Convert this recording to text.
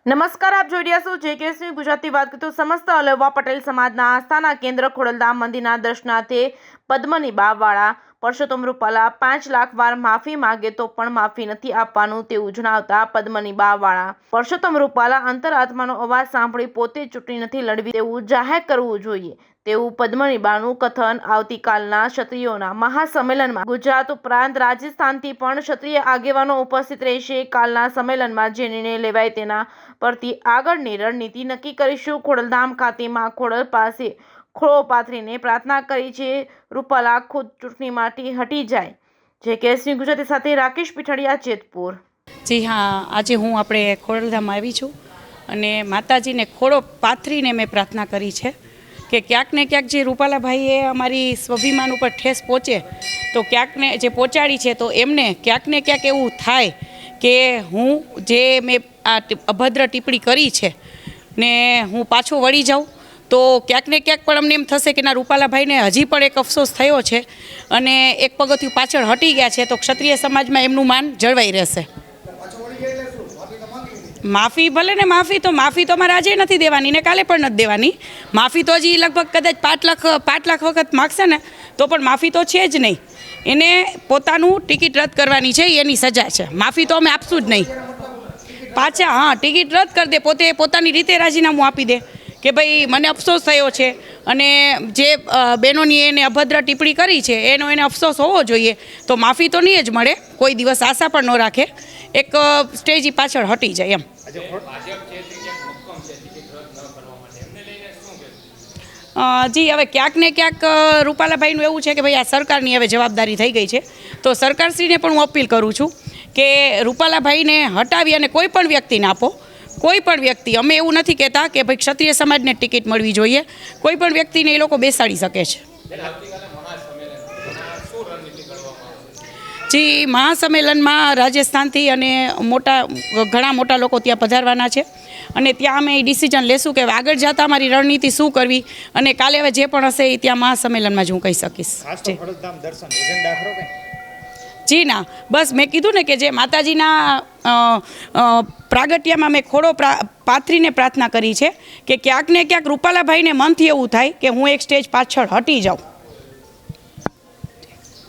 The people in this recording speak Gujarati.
નમસ્કાર, આપ જોઈ રહ્યા છો જેકેએસની ગુજરાતી વાત કરીએ તો સમસ્ત અલવા પટેલ સમાજના આસ્થાના કેન્દ્ર ખોડલધામ મંદિરના દર્શનાર્થે પદ્મની બાવવાળા પરસોત્તમ રૂપાલા 5 લાખ વાર માફી માગે તો પણ માફી નથી આપવાનું તેવું જણાવતા પદ્મની બાવવાળા પરસોત્તમ રૂપાલા અંતરાત્માનો અવાજ સાંભળી પોતે ચૂંટણી નથી લડવી તેવું જાહેર કરવું જોઈએ તેવું પદ્મની બાનું કથન આવતીકાલના ક્ષત્રિયોના મહાસંમેલનમાં ગુજરાત ઉપરાંત રાજસ્થાનથી પણ ક્ષત્રિય આગેવાનો ઉપસ્થિત રહેશે। કાલના સંમેલનમાં જે નિર્ણય લેવાય તેના પરથી આગળની રણનીતિ નક્કી કરીશું। ખોડલધામ ખાતે માં ખોડલ પાસે ખોળો પાથરીને પ્રાર્થના કરી છે। રૂપાલા ખુદ ચૂંટણીમાંથી હટી જાય। જેકેએસની ગુજરાતી સાથે રાકેશ પીઠડિયા, જેતપુર। જી હા, આજે હું આપણે ખોડલધામ આવી છું અને માતાજીને ખોળો પાથરીને મેં પ્રાર્થના કરી છે કે ક્યાંક ને ક્યાંક જે રૂપાલાભાઈએ અમારી સ્વાભિમાન ઉપર ઠેસ પહોંચે તો ક્યાંકને જે પહોંચાડી છે તો એમને ક્યાંક ને ક્યાંક એવું થાય કે હું જે મેં આ અભદ્ર ટિપ્પણી કરી છે ને હું પાછો વળી જાઉં તો ક્યાંક ને ક્યાંક પણ અમને એમ થશે કે ના, રૂપાલાભાઈને હજી પણ એક અફસોસ થયો છે અને એક પગથિયું પાછળ હટી ગયા છે તો ક્ષત્રિય સમાજમાં એમનું માન જળવાઈ રહેશે। માફી ભલે ને, માફી તો અમારે આજે નથી દેવાની ને કાલે પણ નથી દેવાની। માફી તો હજી લગભગ કદાચ 5 લાખ વખત માગશે ને તો પણ માફી તો છે જ નહીં। એને પોતાનું ટિકિટ રદ કરવાની છે, એની સજા છે। માફી તો અમે આપશું જ નહીં। પાછા હા, ટિકિટ રદ કરી દે, પોતે પોતાની રીતે રાજીનામું આપી દે કે ભાઈ મને અફસોસ થયો છે અને જે બહેનોની એને અભદ્ર ટિપ્પણી કરી છે એનો એને અફસોસ હોવો જોઈએ તો માફી તો નહીં જ મળે, કોઈ દિવસ આશા પણ ન રાખે, એક સ્ટેજ પાછળ હટી જાય એમ। જી હવે ક્યાંક ને ક્યાંક રૂપાલાભાઈનું એવું છે કે ભાઈ આ સરકારની હવે જવાબદારી થઈ ગઈ છે તો સરકારશ્રીને પણ હું અપીલ કરું છું કે રૂપાલાભાઈને હટાવી અને કોઈ પણ વ્યક્તિને આપો। કોઈ પણ વ્યક્તિ, અમે એવું નથી કહેતા કે ભાઈ ક્ષત્રિય સમાજને ટિકિટ મળવી જોઈએ, કોઈ પણ વ્યક્તિને એ લોકો બેસાડી શકે છે। જી, મહાસંમેલનમાં રાજસ્થાનથી અને ઘણા મોટા લોકો ત્યાં પધારવાના છે અને ત્યાં અમે ડિસિઝન લેશું કે આગળ જતાં અમારી રણનીતિ શું કરવી અને કાલે હવે જે પણ હશે એ ત્યાં મહાસંમેલનમાં જ હું કહી શકીશ। જી ના, બસ મેં કીધું ને કે જે માતાજીના પ્રાગટ્યમાં મેં ખોળો પાથરીને પ્રાર્થના કરી છે કે ક્યાંક ને ક્યાંક રૂપાલાભાઈને મનથી એવું થાય કે હું એક સ્ટેજ પાછળ હટી જાઉં।